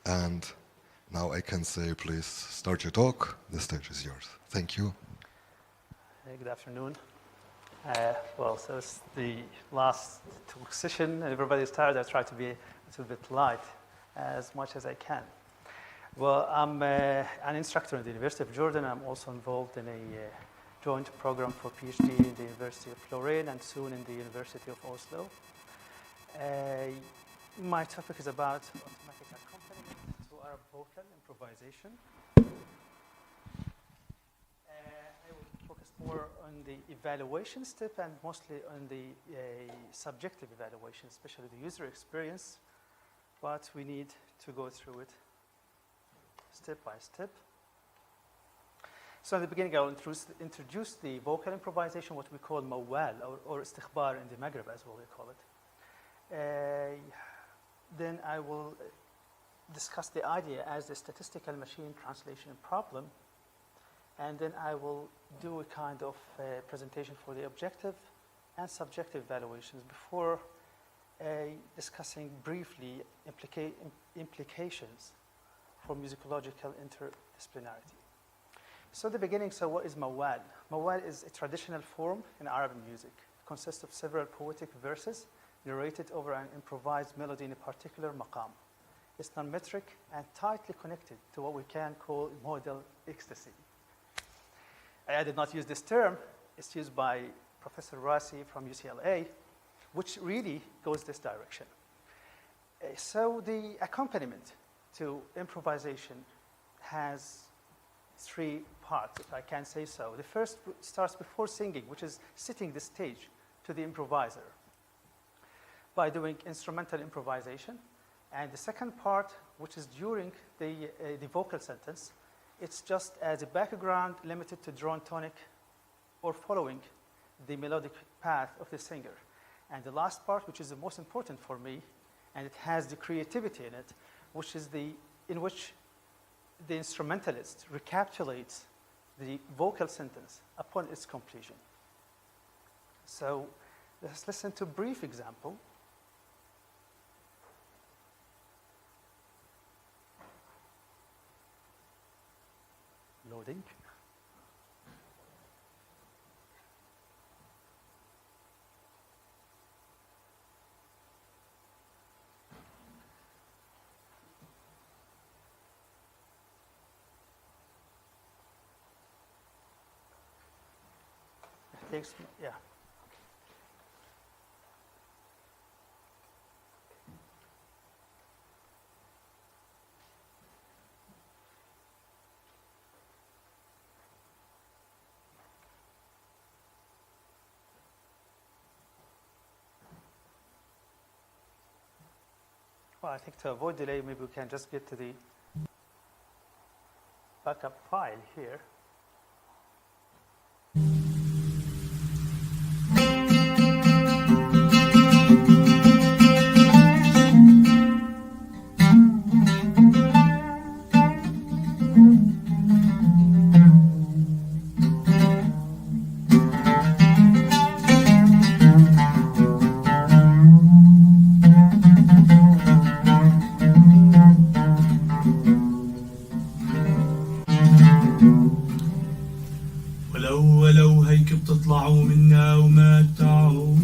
And now I can say, please start your talk. The stage is yours. Thank you. Hey, good afternoon. Well, so it's the last talk session. Everybody's tired. I try to be a little bit light as much as I can. Well, I'm an instructor at the University of Jordan. I'm also involved in a joint program for PhD in the University of Lorraine and soon in the University of Oslo. My topic is about automatic accompaniment to Arab vocal improvisation. I will focus more on the evaluation step and mostly on the subjective evaluation, especially the user experience, but we need to go through it step by step. So in the beginning, I will introduce the vocal improvisation, what we call mawal, or istikhbar in the Maghreb, as well we call it. Then I will discuss the idea as the statistical machine translation problem, and then I will do a kind of presentation for the objective and subjective evaluations before discussing briefly implications for musicological interdisciplinarity. So the beginning, so what is mawal? Mawal is a traditional form in Arabic music. It consists of several poetic verses narrated over an improvised melody in a particular maqam. It's non-metric and tightly connected to what we can call modal ecstasy. I did not use this term. It's used by Professor Rasi from UCLA, which really goes this direction. So the accompaniment to improvisation has three parts, if I can say so. The first starts before singing, which is setting the stage to the improviser by doing instrumental improvisation. And the second part, which is during the vocal sentence, it's just as a background limited to drawn tonic or following the melodic path of the singer. And the last part, which is the most important for me, and it has the creativity in it, which is in which the instrumentalist recapitulates the vocal sentence upon its completion. So let's listen to a brief example. Loading. It takes, yeah. Well, I think to avoid delay, maybe we can just get to the backup file here. ولو هيك بتطلعوا منا وما تعودوا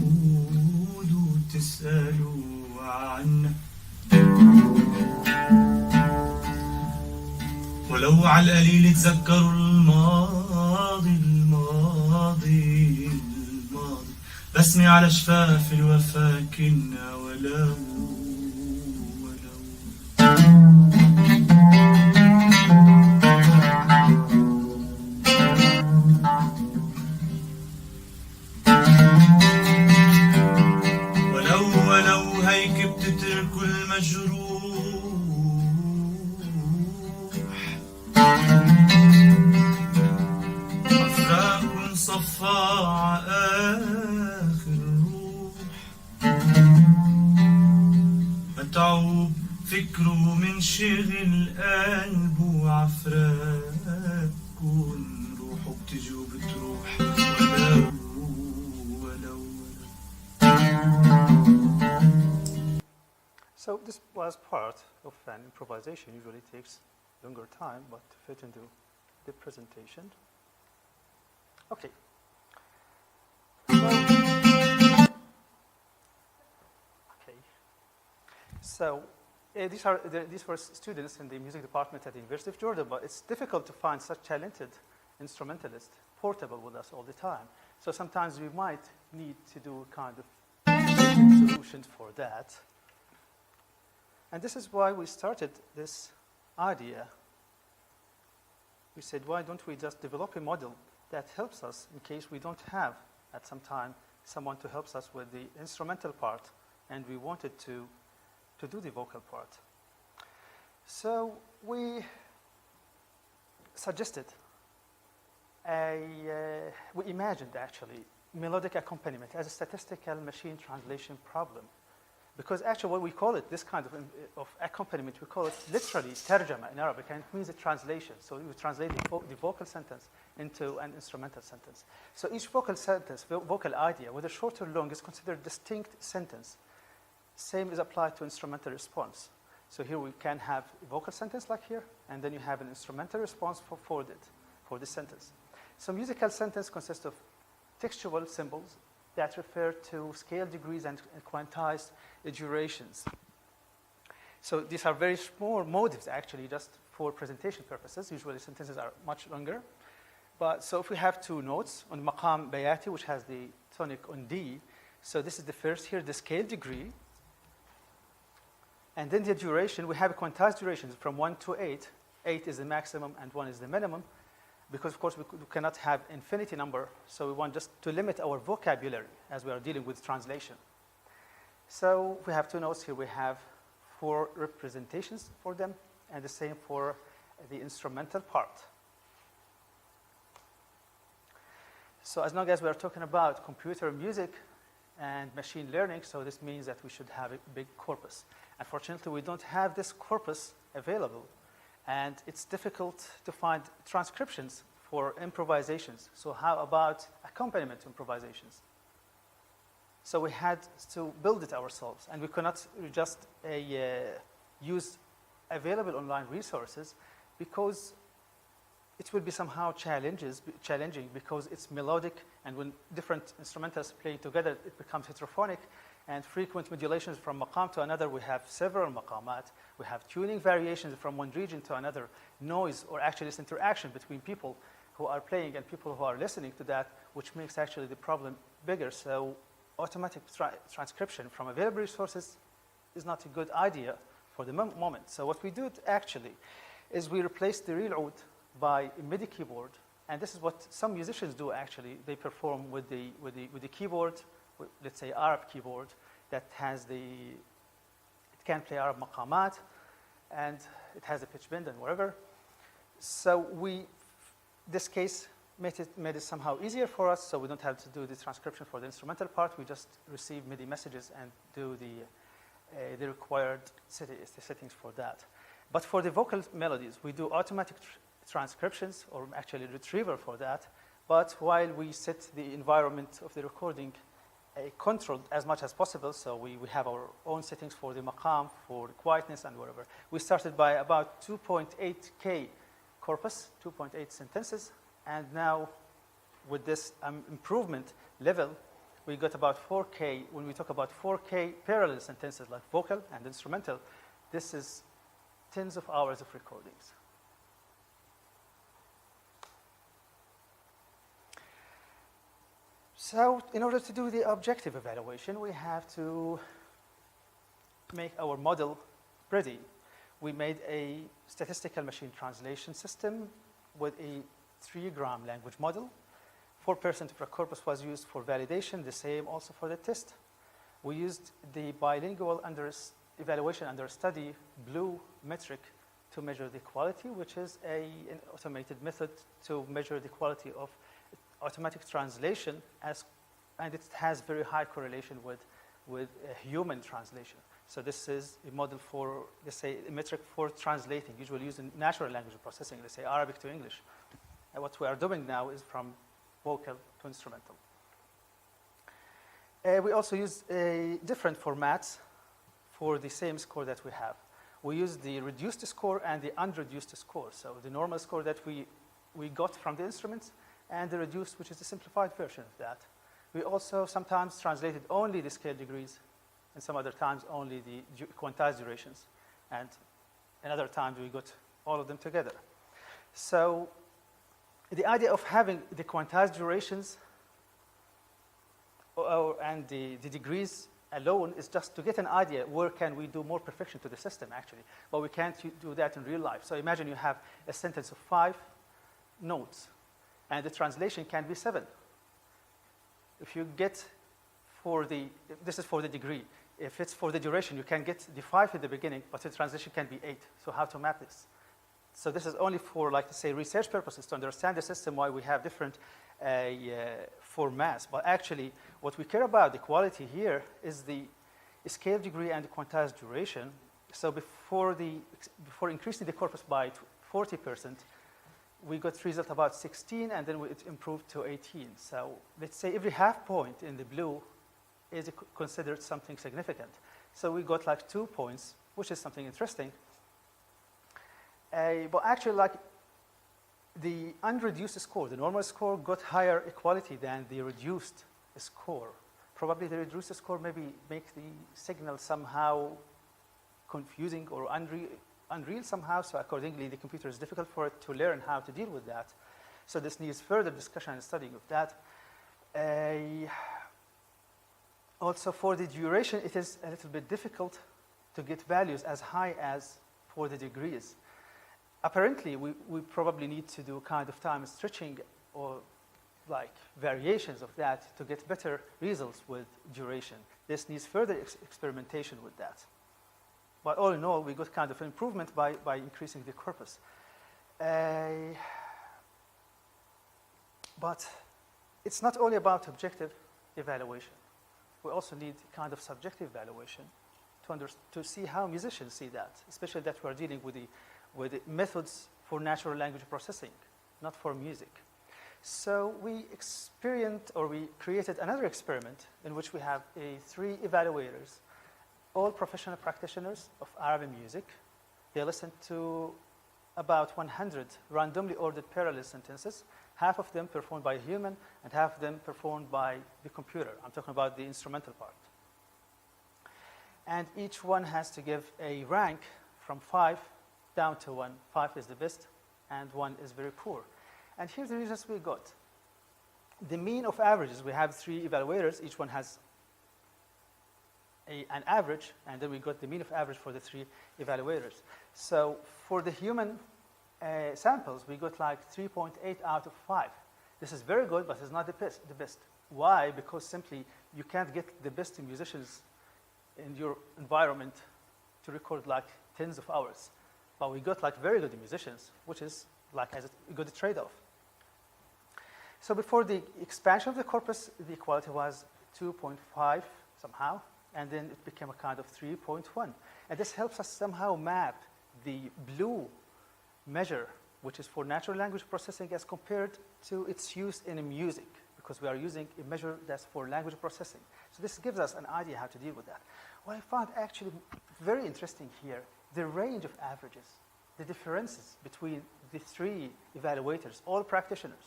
تسألوا عنا، ولو على القليل تذكروا الماضي بسمي على شفاف الوفا كنا ولو هيك بتتركوا المجروح، أفراقكم صفاع آخر روح، متعوب فكره من شغل قلبه عفراقكم، روحوا بتجوا بتروح ولو So this was part of an improvisation. Usually takes longer time, but to fit into the presentation. Okay. So these were students in the music department at the University of Georgia, but it's difficult to find such talented instrumentalists portable with us all the time. So sometimes we might need to do kind of solutions for that. And this is why we started this idea. We said, why don't we just develop a model that helps us in case we don't have, at some time, someone to help us with the instrumental part, and we wanted to do the vocal part. So we suggested, we imagined actually melodic accompaniment as a statistical machine translation problem. Because actually what we call it, this kind of accompaniment, we call it literally tarjama in Arabic, and it means a translation. So we translate the vocal sentence into an instrumental sentence. So each vocal sentence, vocal idea, whether short or long, is considered a distinct sentence. Same is applied to instrumental response. So here we can have a vocal sentence like here, and then you have an instrumental response for this sentence. So musical sentence consists of textual symbols that refer to scale degrees and quantized durations. So these are very small motives, actually, just for presentation purposes. Usually sentences are much longer. But so if we have two notes on maqam bayati, which has the tonic on D, so this is the first here, the scale degree. And then the duration, we have a quantized duration from 1 to 8. 8 is the maximum and 1 is the minimum. Because, of course, we cannot have infinity number, so we want just to limit our vocabulary as we are dealing with translation. So we have two notes here. We have 4 representations for them, and the same for the instrumental part. So as long as we are talking about computer music and machine learning, so this means that we should have a big corpus. Unfortunately, we don't have this corpus available. And it's difficult to find transcriptions for improvisations. So how about accompaniment improvisations? So we had to build it ourselves. And we cannot just use available online resources because it will be somehow challenging because it's melodic. And when different instrumentals play together, it becomes heterophonic. And frequent modulations from maqam to another. We have several maqamat. We have tuning variations from one region to another, noise, or actually this interaction between people who are playing and people who are listening to that, which makes actually the problem bigger. So automatic transcription from available resources is not a good idea for the moment. So what we do actually is we replace the real oud by a MIDI keyboard. And this is what some musicians do actually. They perform with the keyboard, let's say Arab keyboard, that has it can play Arab maqamat, and it has a pitch bend and whatever. So this case made it somehow easier for us, so we don't have to do the transcription for the instrumental part. We just receive MIDI messages and do the required settings for that. But for the vocal melodies, we do automatic transcriptions, or actually retrieval for that. But while we set the environment of the recording controlled as much as possible, so we have our own settings for the maqam, for the quietness and whatever. We started by about 2.8K corpus, 2.8 sentences, and now with this improvement level, we got about 4K. When we talk about 4K parallel sentences like vocal and instrumental, this is tens of hours of recordings. So in order to do the objective evaluation, we have to make our model ready. We made a statistical machine translation system with a 3-gram language model. 4% of the corpus was used for validation, the same also for the test. We used the bilingual evaluation under study blue metric to measure the quality, which is an automated method to measure the quality of automatic translation, and it has very high correlation with human translation. So this is a model for, let's say, a metric for translating, usually used in natural language processing, let's say Arabic to English. And what we are doing now is from vocal to instrumental. We also use different formats for the same score that we have. We use the reduced score and the unreduced score. So the normal score that we got from the instruments and the reduced, which is the simplified version of that. We also sometimes translated only the scale degrees and some other times only the quantized durations. And in other times we got all of them together. So the idea of having the quantized durations and the degrees alone is just to get an idea where can we do more perfection to the system actually. But we can't do that in real life. So imagine you have a sentence of 5 notes and the translation can be 7. If you get this is for the degree. If it's for the duration, you can get the 5 at the beginning, but the translation can be 8. So how to map this? So this is only for, like to say, research purposes to understand the system, why we have different formats. But actually, what we care about, the quality here, is the scale degree and the quantized duration. So before increasing the corpus by 40%, we got result about 16, and then it improved to 18. So let's say every half point in the blue is considered something significant. So we got like 2 points, which is something interesting. But actually, like the unreduced score, the normal score got higher equality than the reduced score. Probably the reduced score maybe make the signal somehow confusing or unreal somehow. So accordingly, the computer is difficult for it to learn how to deal with that. So this needs further discussion and studying of that. Also, for the duration, it is a little bit difficult to get values as high as for the degrees. Apparently, we probably need to do kind of time stretching or like variations of that to get better results with duration. This needs further experimentation with that. But all in all, we got kind of an improvement by increasing the corpus. But it's not only about objective evaluation. We also need kind of subjective evaluation to see how musicians see that, especially that we are dealing with the methods for natural language processing, not for music. So we created another experiment in which we have 3 evaluators, all professional practitioners of Arabic music. They listened to about 100 randomly ordered parallel sentences, half of them performed by a human and half of them performed by the computer. I'm talking about the instrumental part. And each one has to give a rank from 5 down to 1. 5 is the best and 1 is very poor. And here's the results we got. The mean of averages, we have 3 evaluators. Each one has an average, and then we got the mean of average for the 3 evaluators. So for the human samples, we got like 3.8 out of 5. This is very good, but it's not the best. Why? Because simply you can't get the best musicians in your environment to record like tens of hours. But we got like very good musicians, which is like a good trade-off. So before the expansion of the corpus, the quality was 2.5 somehow, and then it became a kind of 3.1. And this helps us somehow map the blue measure, which is for natural language processing, as compared to its use in music, because we are using a measure that's for language processing. So this gives us an idea how to deal with that. What I found actually very interesting here, the range of averages, the differences between the 3 evaluators, all practitioners.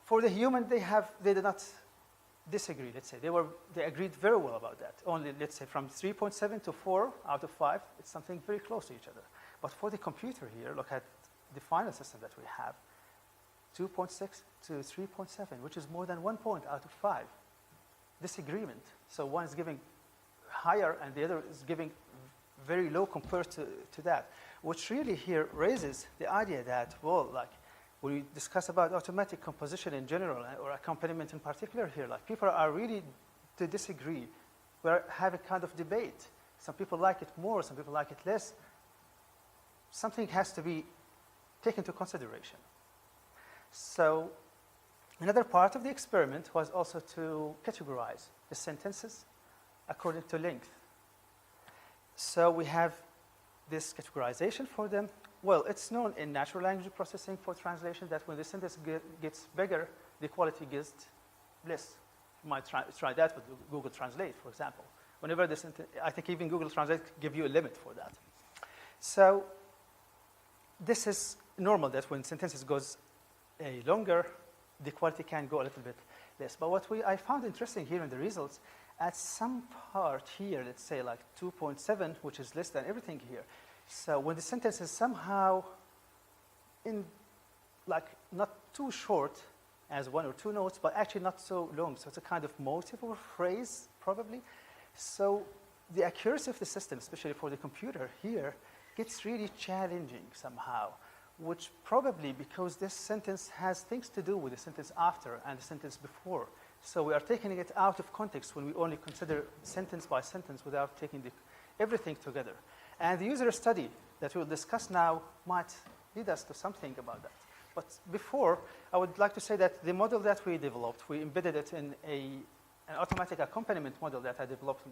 For the human, they did not disagree, let's say. They agreed very well about that. Only, let's say, from 3.7 to 4 out of 5, it's something very close to each other. But for the computer here, look at the final system that we have, 2.6 to 3.7, which is more than 1 point out of 5. Disagreement. So one is giving higher and the other is giving very low compared to that, which really here raises the idea that, well, like, when we discuss about automatic composition in general or accompaniment in particular here, like people are really to disagree. We're having kind of debate. Some people like it more, some people like it less. Something has to be taken into consideration. So another part of the experiment was also to categorize the sentences according to length. So we have this categorization for them. Well, it's known in natural language processing for translation that when the sentence gets bigger, the quality gets less. You might try that with Google Translate, for example. Whenever the sentence, I think even Google Translate give you a limit for that. So this is normal that when sentences goes longer, the quality can go a little bit less. But what I found interesting here in the results, at some part here, let's say like 2.7, which is less than everything here. So when the sentence is somehow in like not too short as 1 or 2 notes, but actually not so long. So it's a kind of motive or phrase, probably. So the accuracy of the system, especially for the computer here, gets really challenging somehow, which probably because this sentence has things to do with the sentence after and the sentence before. So we are taking it out of context when we only consider sentence by sentence without taking everything together. And the user study that we'll discuss now might lead us to something about that. But before, I would like to say that the model that we developed, we embedded it in an automatic accompaniment model that I developed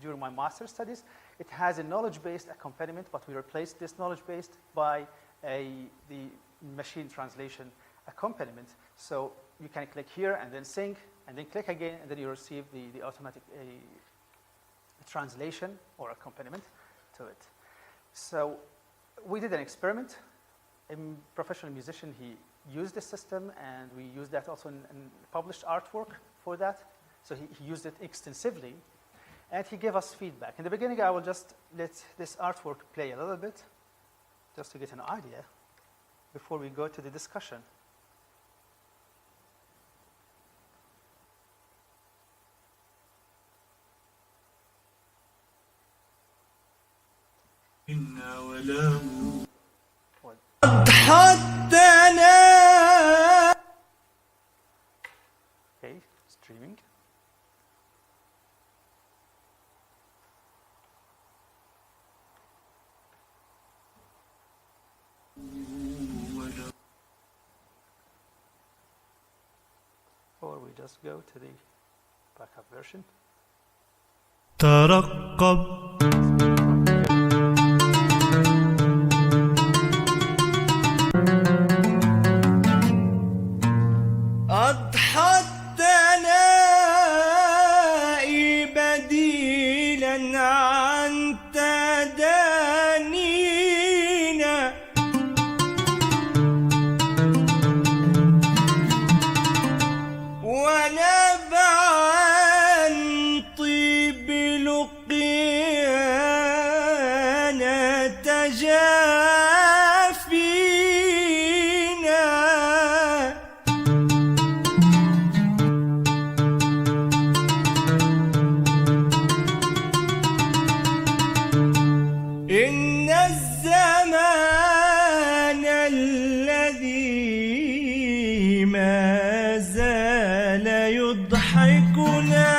during my master's studies. It has a knowledge-based accompaniment, but we replaced this knowledge-based by the machine translation accompaniment. So you can click here and then sing, and then click again, and then you receive the automatic translation or accompaniment to it. So we did an experiment. A professional musician, he used the system, and we used that also in published artwork for that. So he used it extensively, and he gave us feedback. In the beginning, I will just let this artwork play a little bit, just to get an idea before we go to the discussion. إنا وله Okay, streaming. Or we just go to the backup version. ترقب أضحى الثناء بديلا عن تدانينا ونبعا طيب لقيانا تجافينا إن الزمان الذي ما زال يضحكنا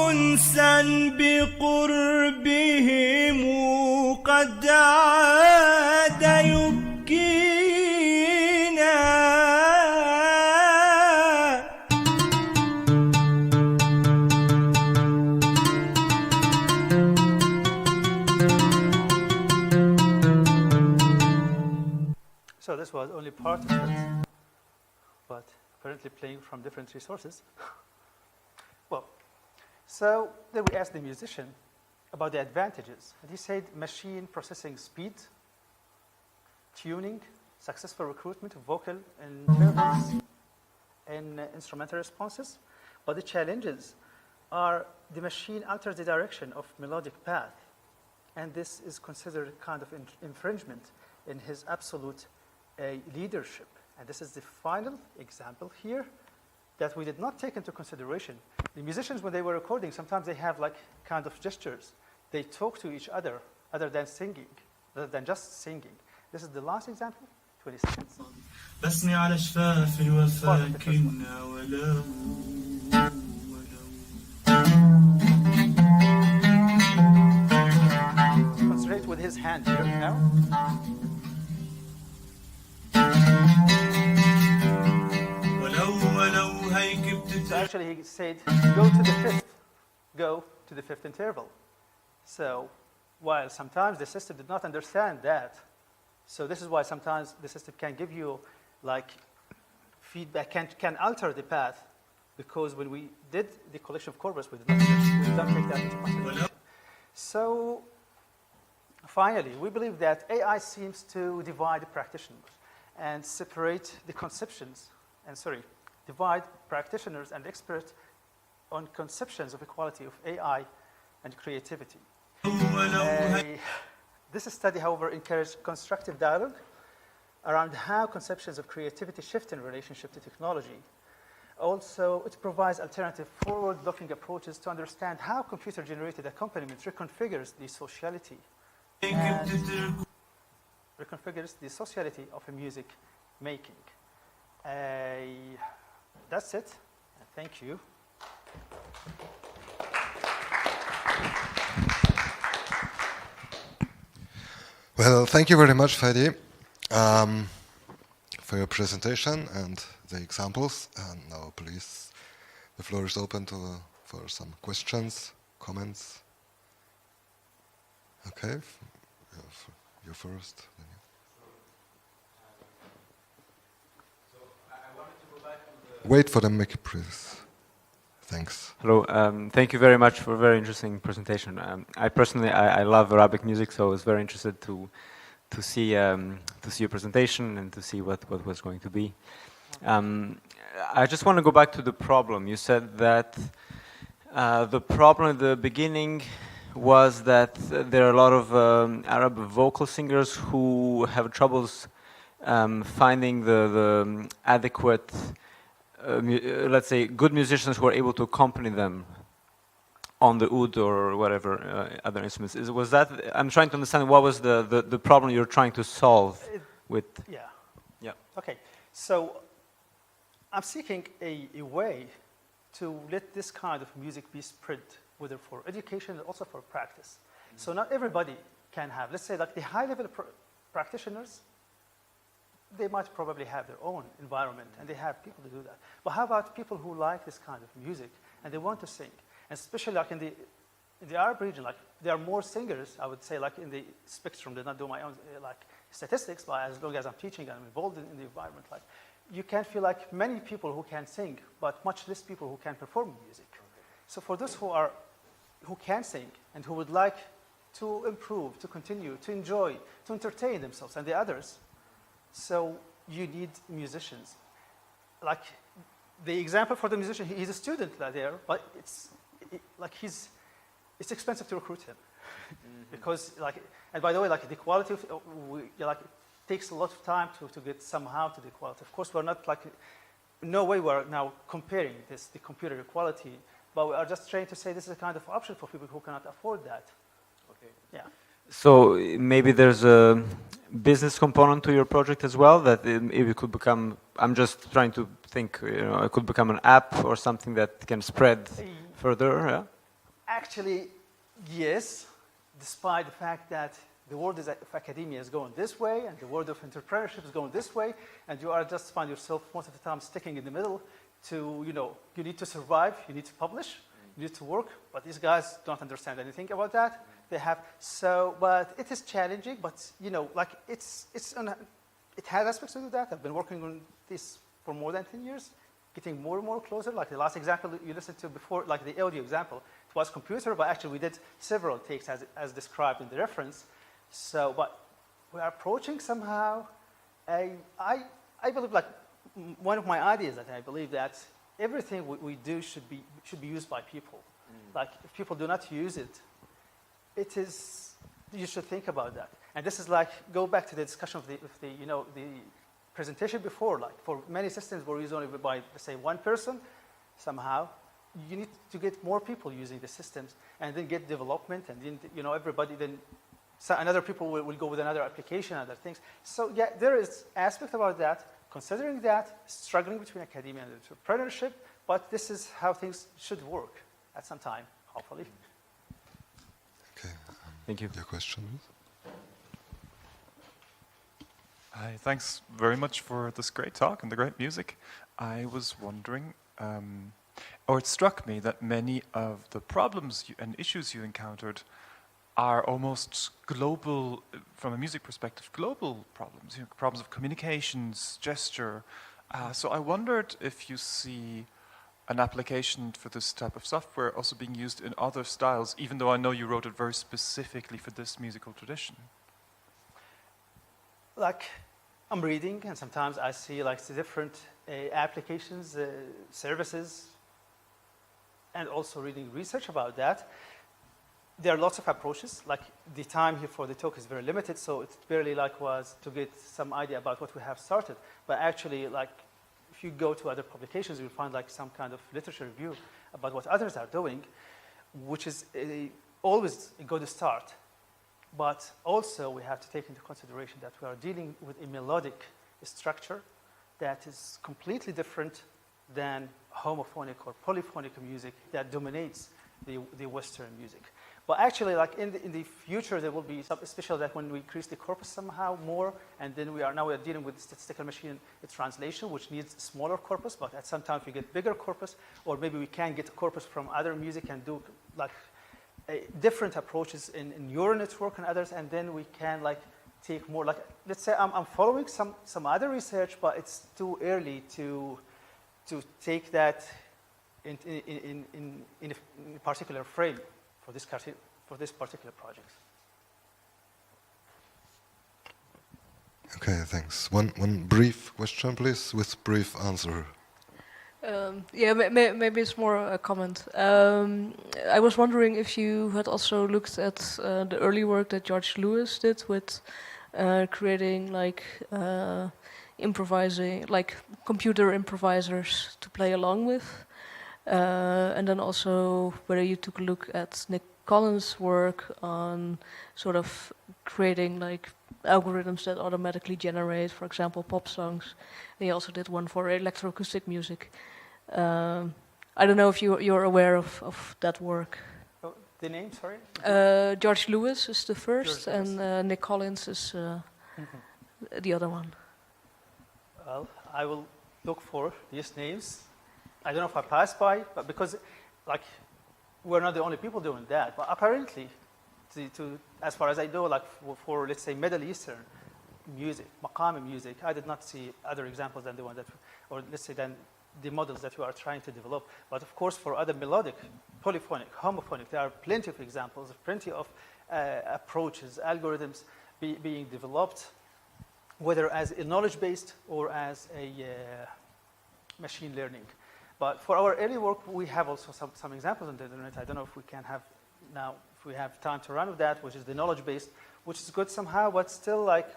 أنسا بقربهم قد عاد يبكينا So this was only part of it, but apparently playing from different resources. Well, so then we asked the musician about the advantages. And he said machine processing speed, tuning, successful recruitment of vocal intervals, and instrumental responses. But the challenges are the machine alters the direction of melodic path. And this is considered a kind of infringement in his absolute leadership. And this is the final example here that we did not take into consideration. The musicians, when they were recording, sometimes they have like kind of gestures. They talk to each other than singing, other than just singing. This is the last example, 20 seconds. بسني على شفاف الوفا كنا ولو Concentrate with his hand here now. ولو هيك So actually he said, go to the fifth interval. So while sometimes the system did not understand that. So this is why sometimes the system can give you like feedback, can alter the path, because when we did the collection of corpus, we did not take that into consideration. So finally, we believe that AI seems to divide the practitioners and separate the conceptions, divide practitioners and experts on conceptions of equality of AI and creativity. This study, however, encouraged constructive dialogue around how conceptions of creativity shift in relationship to technology. Also, it provides alternative forward-looking approaches to understand how computer-generated accompaniment reconfigures the sociality of a music making. That's it. Thank you. Well, thank you very much, Fadi, for your presentation and the examples. And now, please, the floor is open for some questions, comments. Okay, you first. Wait for the mic, please. Thanks. Hello. Thank you very much for a very interesting presentation. I personally, I love Arabic music, so I was very interested to see your presentation and to see what was going to be. I just want to go back to the problem. You said that the problem at the beginning was that there are a lot of Arab vocal singers who have troubles finding the adequate, let's say, good musicians who are able to accompany them on the oud or whatever other instruments. Was that? I'm trying to understand what was the problem you're trying to solve with. Yeah. Yeah. Okay. So I'm seeking a way to let this kind of music be spread, whether for education and also for practice. So not everybody can have, let's say, like the high-level practitioners, they might probably have their own environment and they have people to do that. But how about people who like this kind of music and they want to sing? And especially like in the Arab region, like there are more singers, I would say, like in the spectrum. Did not do my own like statistics, but as long as I'm teaching and I'm involved in the environment, like you can feel like many people who can sing, but much less people who can perform music. So for those who can sing and who would like to improve, to continue, to enjoy, to entertain themselves and the others, so you need musicians. Like the example for the musician, he's a student there, but it's expensive to recruit him. Because like, and by the way, like the quality of, like it takes a lot of time to get somehow to the quality. Of course, we're not like, no way we're now comparing the computer quality, but we are just trying to say this is a kind of option for people who cannot afford that. Okay. Yeah. So maybe there's a business component to your project as well, that it could become, I'm just trying to think, it could become an app or something that can spread further, yeah? Actually, yes, despite the fact that the world of academia is going this way and the world of entrepreneurship is going this way, and you are just find yourself most of the time sticking in the middle to, you need to survive, you need to publish, you need to work, but these guys don't understand anything about that. They have, but it is challenging, but like it has aspects to do that. I've been working on this for more than 10 years, getting more and more closer. Like the last example you listened to before, like the audio example, it was computer, but actually we did several takes as described in the reference. So, but we are approaching somehow, I believe, like one of my ideas that I believe that everything we do should be used by people. Like if people do not use it, you should think about that. And this is like, go back to the discussion of the presentation before, like for many systems we're used only by, let's say, one person, somehow, you need to get more people using the systems and then get development and then, everybody then, so another people will go with another application, other things. So yeah, there is aspect about that, considering that, struggling between academia and entrepreneurship, but this is how things should work at some time, hopefully. Okay. Thank you. Your question? Hi, thanks very much for this great talk and the great music. I was wondering, or it struck me that many of the problems and issues you encountered are almost global, from a music perspective, global problems, problems of communications, gesture. So I wondered if you see an application for this type of software also being used in other styles, even though I know you wrote it very specifically for this musical tradition. Like, I'm reading, and sometimes I see like the different applications, services, and also reading research about that. There are lots of approaches. Like, the time here for the talk is very limited, so it barely like was to get some idea about what we have started. But actually, like, if you go to other publications, you'll find like some kind of literature review about what others are doing, which is always a good start. But also we have to take into consideration that we are dealing with a melodic structure that is completely different than homophonic or polyphonic music that dominates the Western music. But actually, like in the future, there will be some, especially that when we increase the corpus somehow more, and then we are dealing with statistical machine translation, which needs smaller corpus, but at some time we get bigger corpus, or maybe we can get a corpus from other music and do like different approaches in neural network and others, and then we can like take more, like, let's say I'm following some other research, but it's too early to take that in a particular frame for this particular project. Okay, thanks. One brief question, please, with brief answer. Yeah, maybe it's more a comment. I was wondering if you had also looked at the early work that George Lewis did with creating like improvising, like computer improvisers to play along with. And then also whether you took a look at Nick Collins' work on sort of creating like algorithms that automatically generate, for example, pop songs. And he also did one for electroacoustic music. I don't know if you're aware of that work. Oh, the name, sorry? George Lewis is the first, and Nick Collins is the other one. Well, I will look for these names. I don't know if I passed by, but because, like, we're not the only people doing that. But apparently, as far as I know, like for let's say Middle Eastern music, maqami music, I did not see other examples than the one that, or let's say than the models that we are trying to develop. But of course, for other melodic, polyphonic, homophonic, there are plenty of examples, plenty of approaches, algorithms being developed, whether as a knowledge-based or as a machine learning. But for our early work, we have also some examples on the internet. I don't know if we can have now, if we have time to run with that, which is the knowledge-based, which is good somehow, but still like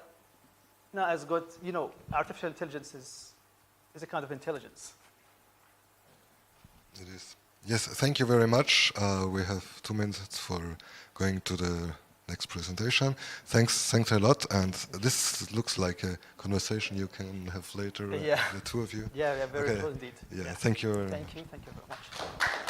not as good. You know, artificial intelligence is a kind of intelligence. It is. Yes, thank you very much. We have 2 minutes for going to the next presentation. Thanks a lot. And this looks like a conversation you can have later, Yeah. the two of you. Yeah, very Okay. cool indeed. Yeah, thank you. Thank you very much.